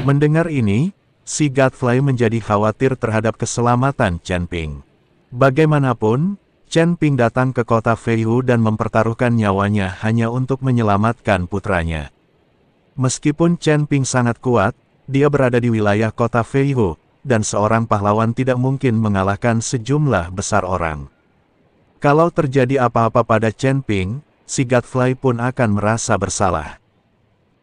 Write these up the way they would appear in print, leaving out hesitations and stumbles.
Mendengar ini, si Godfly menjadi khawatir terhadap keselamatan Chen Ping. Bagaimanapun, Chen Ping datang ke kota Feihu dan mempertaruhkan nyawanya hanya untuk menyelamatkan putranya. Meskipun Chen Ping sangat kuat, dia berada di wilayah kota Feihu, dan seorang pahlawan tidak mungkin mengalahkan sejumlah besar orang. Kalau terjadi apa-apa pada Chen Ping, si Godfly pun akan merasa bersalah.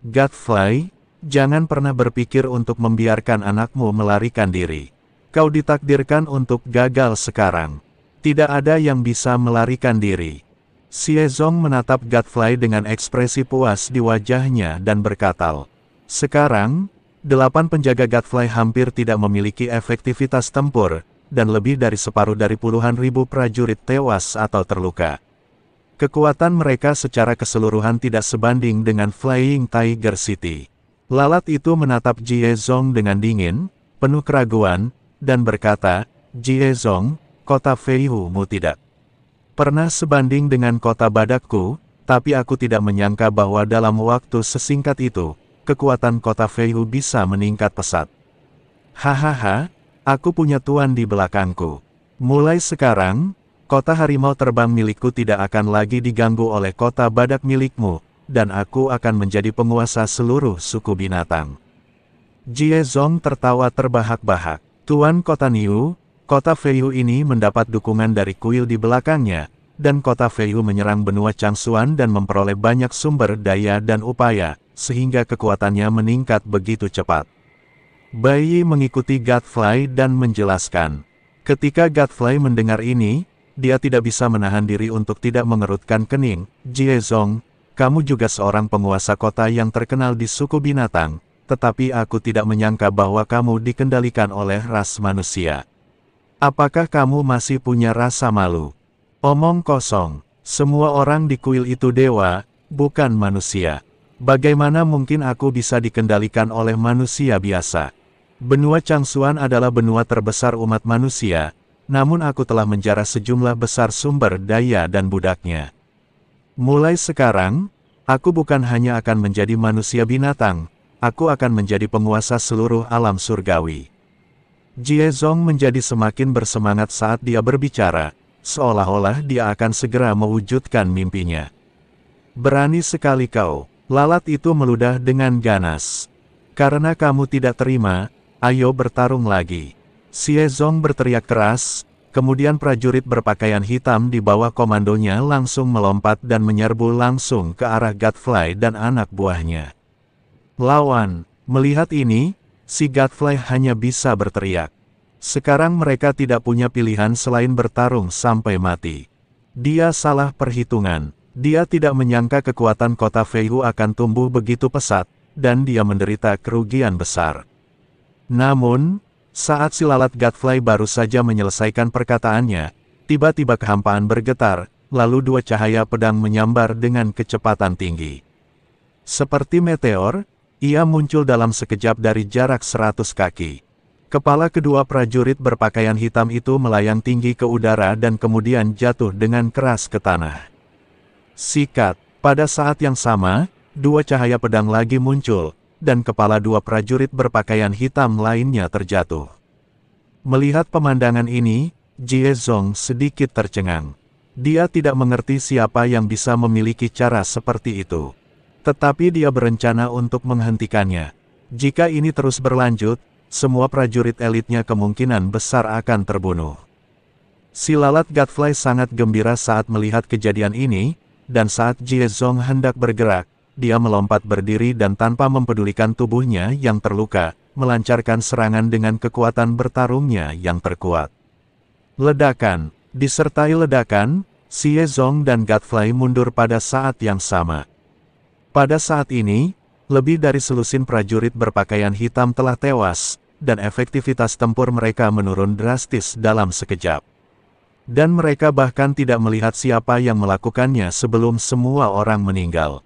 Godfly, jangan pernah berpikir untuk membiarkan anakmu melarikan diri. Kau ditakdirkan untuk gagal sekarang. Tidak ada yang bisa melarikan diri. Xie Zong menatap Godfly dengan ekspresi puas di wajahnya dan berkata, sekarang, 8 penjaga Godfly hampir tidak memiliki efektivitas tempur, dan lebih dari separuh dari puluhan ribu prajurit tewas atau terluka. Kekuatan mereka secara keseluruhan tidak sebanding dengan Flying Tiger City. Lalat itu menatap Xie Zong dengan dingin, penuh keraguan, dan berkata, Xie Zong, kota Feihu-mu tidak pernah sebanding dengan kota badakku, tapi aku tidak menyangka bahwa dalam waktu sesingkat itu, kekuatan kota Feihu bisa meningkat pesat. Hahaha, aku punya tuan di belakangku. Mulai sekarang, kota harimau terbang milikku tidak akan lagi diganggu oleh kota badak milikmu, dan aku akan menjadi penguasa seluruh suku binatang. Xie Zong tertawa terbahak-bahak. Tuan kota Niu, kota Feihu ini mendapat dukungan dari kuil di belakangnya, dan kota Feihu menyerang benua Changsuan dan memperoleh banyak sumber daya dan upaya, sehingga kekuatannya meningkat begitu cepat. Bai Yi mengikuti Godfly dan menjelaskan. Ketika Godfly mendengar ini, dia tidak bisa menahan diri untuk tidak mengerutkan kening. Xie Zong, kamu juga seorang penguasa kota yang terkenal di suku binatang, tetapi aku tidak menyangka bahwa kamu dikendalikan oleh ras manusia. Apakah kamu masih punya rasa malu? Omong kosong, semua orang di kuil itu dewa, bukan manusia. Bagaimana mungkin aku bisa dikendalikan oleh manusia biasa? Benua Changsuan adalah benua terbesar umat manusia, namun aku telah menjarah sejumlah besar sumber daya dan budaknya. Mulai sekarang, aku bukan hanya akan menjadi manusia binatang, aku akan menjadi penguasa seluruh alam surgawi. Xie Zong menjadi semakin bersemangat saat dia berbicara, seolah-olah dia akan segera mewujudkan mimpinya. Berani sekali kau, lalat itu meludah dengan ganas. Karena kamu tidak terima, ayo bertarung lagi. Xie Zong berteriak keras, kemudian prajurit berpakaian hitam di bawah komandonya langsung melompat dan menyerbu langsung ke arah Godfly dan anak buahnya. Lawan, melihat ini, si Godfly hanya bisa berteriak. Sekarang mereka tidak punya pilihan selain bertarung sampai mati. Dia salah perhitungan. Dia tidak menyangka kekuatan kota Feihu akan tumbuh begitu pesat, dan dia menderita kerugian besar. Namun, saat si lalat Godfly baru saja menyelesaikan perkataannya, tiba-tiba kehampaan bergetar, lalu 2 cahaya pedang menyambar dengan kecepatan tinggi. Seperti meteor, ia muncul dalam sekejap dari jarak 100 kaki. Kepala kedua prajurit berpakaian hitam itu melayang tinggi ke udara dan kemudian jatuh dengan keras ke tanah. Sikat, pada saat yang sama, 2 cahaya pedang lagi muncul, dan kepala 2 prajurit berpakaian hitam lainnya terjatuh. Melihat pemandangan ini, Xie Zong sedikit tercengang. Dia tidak mengerti siapa yang bisa memiliki cara seperti itu. Tetapi dia berencana untuk menghentikannya. Jika ini terus berlanjut, semua prajurit elitnya kemungkinan besar akan terbunuh. Si lalat Godfly sangat gembira saat melihat kejadian ini, dan saat Xie Zong hendak bergerak, dia melompat berdiri dan tanpa mempedulikan tubuhnya yang terluka, melancarkan serangan dengan kekuatan bertarungnya yang terkuat. Ledakan, disertai ledakan, Xie Zong dan Godfly mundur pada saat yang sama. Pada saat ini, lebih dari selusin prajurit berpakaian hitam telah tewas, dan efektivitas tempur mereka menurun drastis dalam sekejap. Dan mereka bahkan tidak melihat siapa yang melakukannya sebelum semua orang meninggal.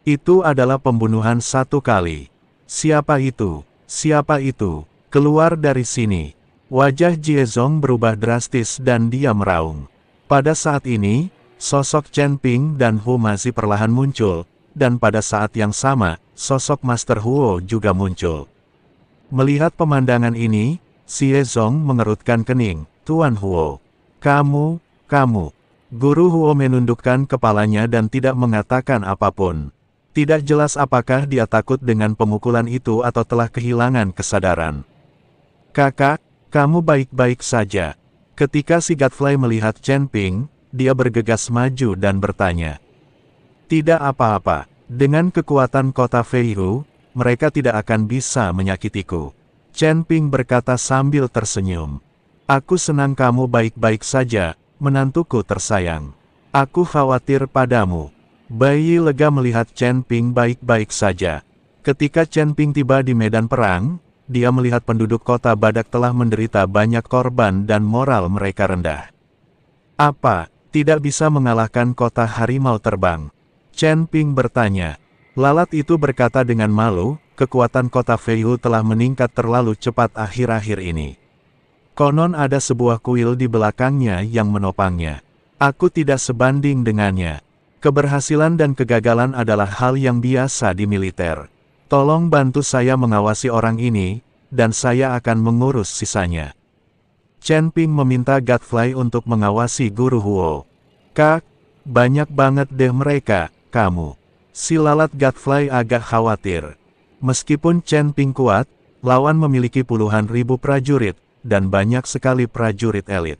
Itu adalah pembunuhan satu kali. Siapa itu? Siapa itu? Keluar dari sini. Wajah Xie Zong berubah drastis dan dia meraung. Pada saat ini, sosok Chen Ping dan Hu Mazi perlahan muncul, dan pada saat yang sama, sosok Master Huo juga muncul. Melihat pemandangan ini, Xie Zong mengerutkan kening. Tuan Huo. Kamu. Guru Huo menundukkan kepalanya dan tidak mengatakan apapun. Tidak jelas apakah dia takut dengan pemukulan itu atau telah kehilangan kesadaran. Kakak, kamu baik-baik saja. Ketika si Godfrey melihat Chen Ping, dia bergegas maju dan bertanya. Tidak apa-apa. Dengan kekuatan kota Feihu, mereka tidak akan bisa menyakitiku. Chen Ping berkata sambil tersenyum. Aku senang kamu baik-baik saja, menantuku tersayang. Aku khawatir padamu. Bai Yi lega melihat Chen Ping baik-baik saja. Ketika Chen Ping tiba di medan perang, dia melihat penduduk kota Badak telah menderita banyak korban dan moral mereka rendah. Apa, tidak bisa mengalahkan kota harimau terbang? Chen Ping bertanya. Lalat itu berkata dengan malu, kekuatan kota Feihu telah meningkat terlalu cepat akhir-akhir ini. Konon ada sebuah kuil di belakangnya yang menopangnya. Aku tidak sebanding dengannya. Keberhasilan dan kegagalan adalah hal yang biasa di militer. Tolong bantu saya mengawasi orang ini, dan saya akan mengurus sisanya. Chen Ping meminta Godfrey untuk mengawasi Guru Huo. Kak, banyak banget deh mereka, kamu. Si lalat Godfrey agak khawatir. Meskipun Chen Ping kuat, lawan memiliki puluhan ribu prajurit, dan banyak sekali prajurit elit.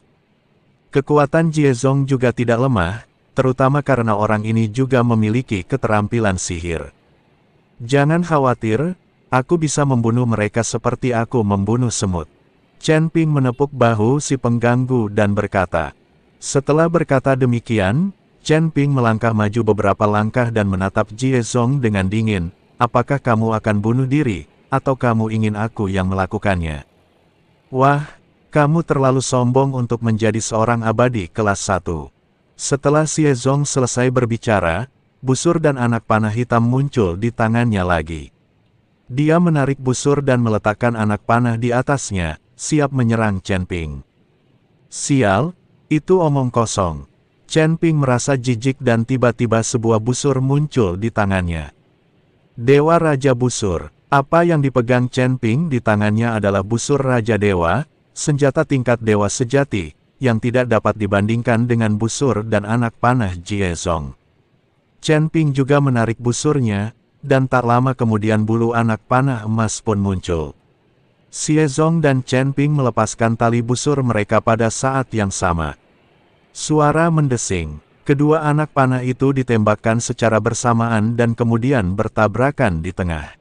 Kekuatan Jie Zong juga tidak lemah, terutama karena orang ini juga memiliki keterampilan sihir. Jangan khawatir, aku bisa membunuh mereka seperti aku membunuh semut. Chen Ping menepuk bahu si pengganggu dan berkata. Setelah berkata demikian, Chen Ping melangkah maju beberapa langkah dan menatap Jie Zong dengan dingin. Apakah kamu akan bunuh diri, atau kamu ingin aku yang melakukannya? Wah, kamu terlalu sombong untuk menjadi seorang abadi kelas 1. Setelah Xie Zong selesai berbicara, busur dan anak panah hitam muncul di tangannya lagi. Dia menarik busur dan meletakkan anak panah di atasnya, siap menyerang Chen Ping. Sial, itu omong kosong. Chen Ping merasa jijik dan tiba-tiba sebuah busur muncul di tangannya. Dewa Raja Busur. Apa yang dipegang Chen Ping di tangannya adalah busur Raja Dewa, senjata tingkat dewa sejati, yang tidak dapat dibandingkan dengan busur dan anak panah Jie Zong. Chen Ping juga menarik busurnya, dan tak lama kemudian bulu anak panah emas pun muncul. Xie Zong dan Chen Ping melepaskan tali busur mereka pada saat yang sama. Suara mendesing. Kedua anak panah itu ditembakkan secara bersamaan dan kemudian bertabrakan di tengah.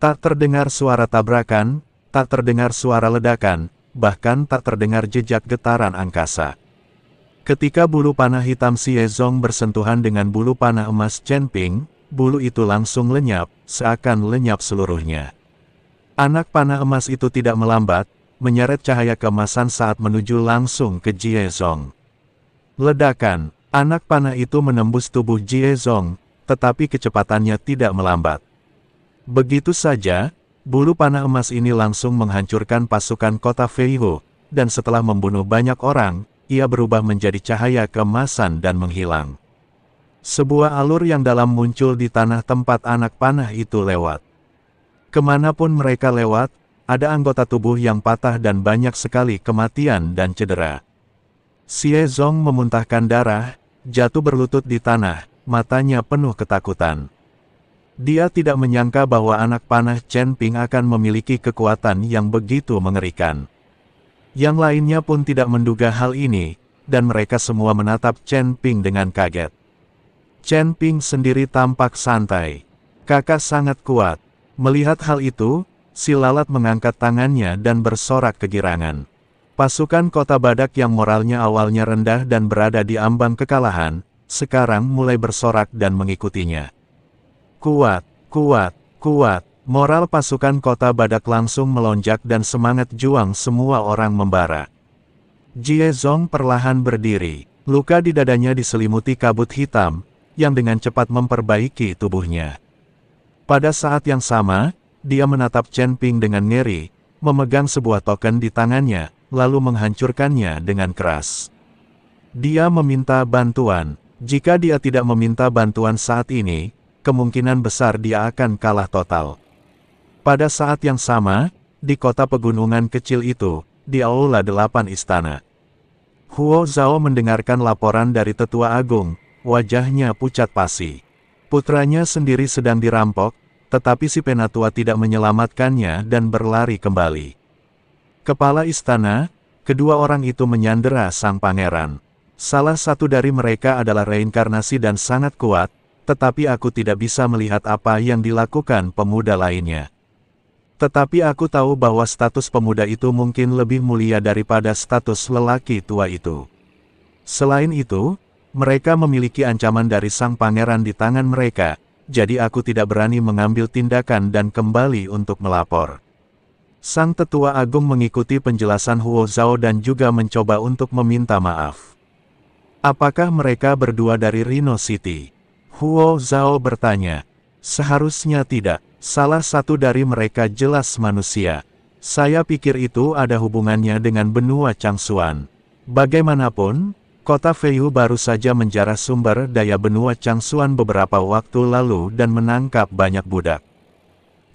Tak terdengar suara tabrakan, tak terdengar suara ledakan, bahkan tak terdengar jejak getaran angkasa. Ketika bulu panah hitam Xie Zong bersentuhan dengan bulu panah emas Chen Ping, bulu itu langsung lenyap, seakan lenyap seluruhnya. Anak panah emas itu tidak melambat, menyeret cahaya keemasan saat menuju langsung ke Jie Zong. Ledakan, anak panah itu menembus tubuh Jie Zong, tetapi kecepatannya tidak melambat. Begitu saja, bulu panah emas ini langsung menghancurkan pasukan kota Feihu, dan setelah membunuh banyak orang, ia berubah menjadi cahaya keemasan dan menghilang. Sebuah alur yang dalam muncul di tanah tempat anak panah itu lewat. Kemanapun mereka lewat, ada anggota tubuh yang patah dan banyak sekali kematian dan cedera. Xie Zong memuntahkan darah, jatuh berlutut di tanah, matanya penuh ketakutan. Dia tidak menyangka bahwa anak panah Chen Ping akan memiliki kekuatan yang begitu mengerikan. Yang lainnya pun tidak menduga hal ini, dan mereka semua menatap Chen Ping dengan kaget. Chen Ping sendiri tampak santai. Kakak sangat kuat. Melihat hal itu, si lalat mengangkat tangannya dan bersorak kegirangan. Pasukan kota Badak yang moralnya awalnya rendah dan berada di ambang kekalahan, sekarang mulai bersorak dan mengikutinya. Kuat, kuat, kuat. Moral pasukan kota Badak langsung melonjak dan semangat juang semua orang membara. Jie Zong perlahan berdiri. Luka di dadanya diselimuti kabut hitam, yang dengan cepat memperbaiki tubuhnya. Pada saat yang sama, dia menatap Chen Ping dengan ngeri, memegang sebuah token di tangannya, lalu menghancurkannya dengan keras. Dia meminta bantuan. Jika dia tidak meminta bantuan saat ini, kemungkinan besar dia akan kalah total. Pada saat yang sama, di kota pegunungan kecil itu, di Aula 8 Istana. Huo Zhao mendengarkan laporan dari Tetua Agung, wajahnya pucat pasi. Putranya sendiri sedang dirampok, tetapi si penatua tidak menyelamatkannya dan berlari kembali. Kepala istana, kedua orang itu menyandera sang pangeran. Salah satu dari mereka adalah reinkarnasi dan sangat kuat, tetapi aku tidak bisa melihat apa yang dilakukan pemuda lainnya. Tetapi aku tahu bahwa status pemuda itu mungkin lebih mulia daripada status lelaki tua itu. Selain itu, mereka memiliki ancaman dari sang pangeran di tangan mereka, jadi aku tidak berani mengambil tindakan dan kembali untuk melapor. Sang tetua agung mengikuti penjelasan Huo Zhao dan juga mencoba untuk meminta maaf. Apakah mereka berdua dari Rhino City? Huo Zhao bertanya. Seharusnya tidak. Salah satu dari mereka jelas manusia. Saya pikir itu ada hubungannya dengan benua Changsuan. Bagaimanapun, kota Feiyu baru saja menjarah sumber daya benua Changsuan beberapa waktu lalu dan menangkap banyak budak.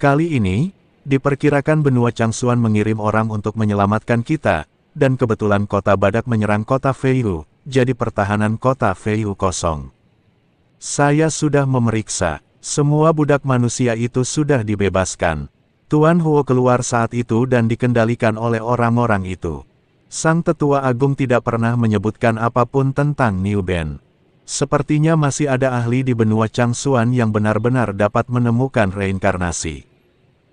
Kali ini, diperkirakan benua Changsuan mengirim orang untuk menyelamatkan kita, dan kebetulan kota badak menyerang kota Feiyu, jadi pertahanan kota Feiyu kosong. Saya sudah memeriksa. Semua budak manusia itu sudah dibebaskan. Tuan Huo keluar saat itu dan dikendalikan oleh orang-orang itu. Sang tetua agung tidak pernah menyebutkan apapun tentang Niu Ben. Sepertinya masih ada ahli di benua Changsuan yang benar-benar dapat menemukan reinkarnasi.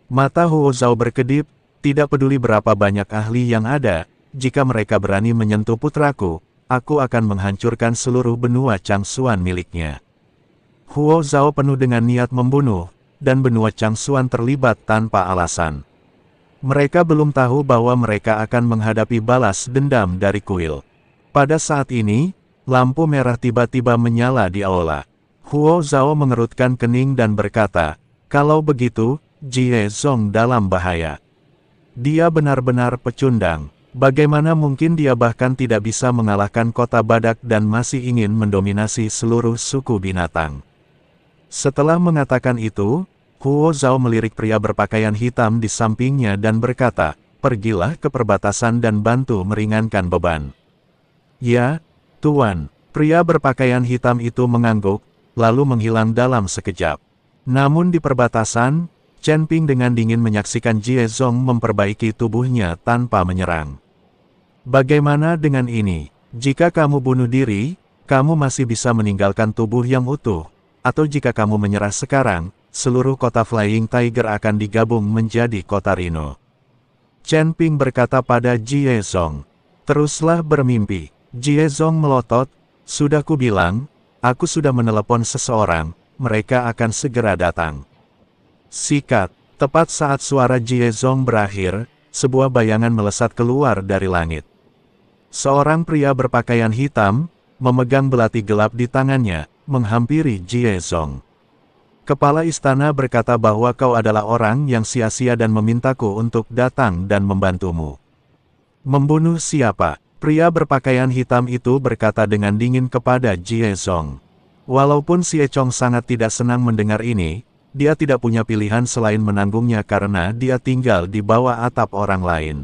Mata Huo Zhao berkedip, tidak peduli berapa banyak ahli yang ada, jika mereka berani menyentuh putraku, aku akan menghancurkan seluruh benua Changsuan miliknya. Huo Zhao penuh dengan niat membunuh, dan benua Changsuan terlibat tanpa alasan. Mereka belum tahu bahwa mereka akan menghadapi balas dendam dari kuil. Pada saat ini, lampu merah tiba-tiba menyala di aula. Huo Zhao mengerutkan kening dan berkata, kalau begitu, Jie Zong dalam bahaya. Dia benar-benar pecundang. Bagaimana mungkin dia bahkan tidak bisa mengalahkan kota badak dan masih ingin mendominasi seluruh suku binatang. Setelah mengatakan itu, Huo Zhao melirik pria berpakaian hitam di sampingnya dan berkata, pergilah ke perbatasan dan bantu meringankan beban. Ya, Tuan. Pria berpakaian hitam itu mengangguk, lalu menghilang dalam sekejap. Namun di perbatasan, Chen Ping dengan dingin menyaksikan Jie Zong memperbaiki tubuhnya tanpa menyerang. Bagaimana dengan ini? Jika kamu bunuh diri, kamu masih bisa meninggalkan tubuh yang utuh. Atau jika kamu menyerah sekarang, seluruh kota Flying Tiger akan digabung menjadi kota Rhino. Chen Ping berkata pada Jie Zong. Teruslah bermimpi. Jie Zong melotot, sudah kubilang, aku sudah menelepon seseorang, mereka akan segera datang. Sikat, tepat saat suara Jie Zong berakhir, sebuah bayangan melesat keluar dari langit. Seorang pria berpakaian hitam, memegang belati gelap di tangannya, menghampiri Jie Zong. Kepala istana berkata bahwa kau adalah orang yang sia-sia dan memintaku untuk datang dan membantumu. Membunuh siapa? Pria berpakaian hitam itu berkata dengan dingin kepada Jie Zong. Walaupun Xie Chong sangat tidak senang mendengar ini, dia tidak punya pilihan selain menanggungnya karena dia tinggal di bawah atap orang lain.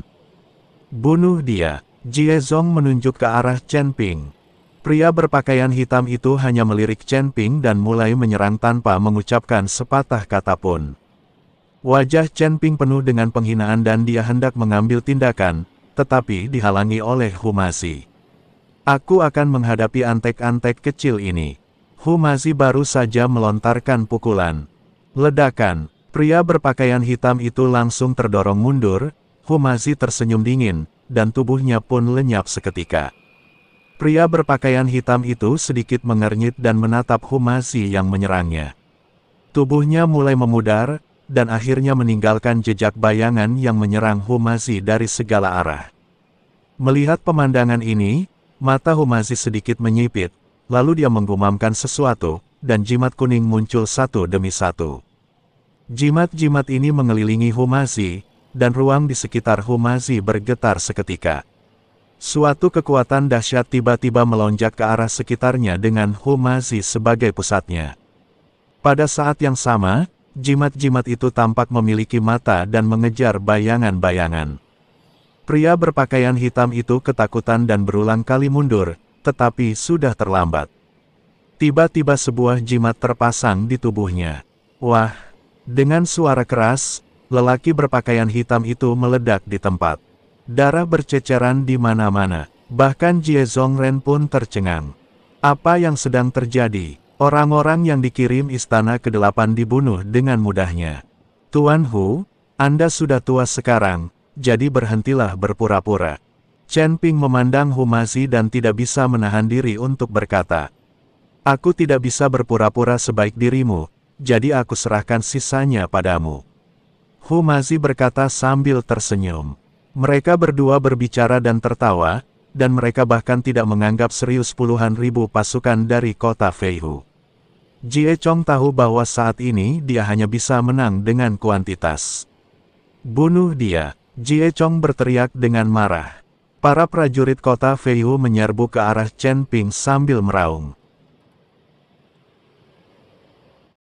Bunuh dia. Jie Zong menunjuk ke arah Chen Ping. Pria berpakaian hitam itu hanya melirik Chen Ping dan mulai menyerang tanpa mengucapkan sepatah kata pun. Wajah Chen Ping penuh dengan penghinaan dan dia hendak mengambil tindakan, tetapi dihalangi oleh Humazi. Aku akan menghadapi antek-antek kecil ini. Humazi baru saja melontarkan pukulan. Ledakan, pria berpakaian hitam itu langsung terdorong mundur, Humazi tersenyum dingin, dan tubuhnya pun lenyap seketika. Pria berpakaian hitam itu sedikit mengernyit dan menatap Humazi yang menyerangnya. Tubuhnya mulai memudar, dan akhirnya meninggalkan jejak bayangan yang menyerang Humazi dari segala arah. Melihat pemandangan ini, mata Humazi sedikit menyipit, lalu dia menggumamkan sesuatu, dan jimat kuning muncul satu demi satu. Jimat-jimat ini mengelilingi Humazi, dan ruang di sekitar Humazi bergetar seketika. Suatu kekuatan dahsyat tiba-tiba melonjak ke arah sekitarnya dengan Humazi sebagai pusatnya. Pada saat yang sama, Jimat-jimat itu tampak memiliki mata dan mengejar bayangan-bayangan. Pria berpakaian hitam itu ketakutan dan berulang kali mundur, tetapi sudah terlambat. Tiba-tiba sebuah jimat terpasang di tubuhnya. Wah! Dengan suara keras, lelaki berpakaian hitam itu meledak di tempat. Darah berceceran di mana-mana. Bahkan Jie Zhongren pun tercengang. Apa yang sedang terjadi? Orang-orang yang dikirim istana ke-8 dibunuh dengan mudahnya. Tuan Hu, Anda sudah tua sekarang, jadi berhentilah berpura-pura. Chen Ping memandang Hu Mazi dan tidak bisa menahan diri untuk berkata, "Aku tidak bisa berpura-pura sebaik dirimu, jadi aku serahkan sisanya padamu." Hu Mazi berkata sambil tersenyum. Mereka berdua berbicara dan tertawa, dan mereka bahkan tidak menganggap serius puluhan ribu pasukan dari kota Feihu. Jie Chong tahu bahwa saat ini dia hanya bisa menang dengan kuantitas. "Bunuh dia!" Jie Chong berteriak dengan marah. Para prajurit kota Feihu menyerbu ke arah Chen Ping sambil meraung.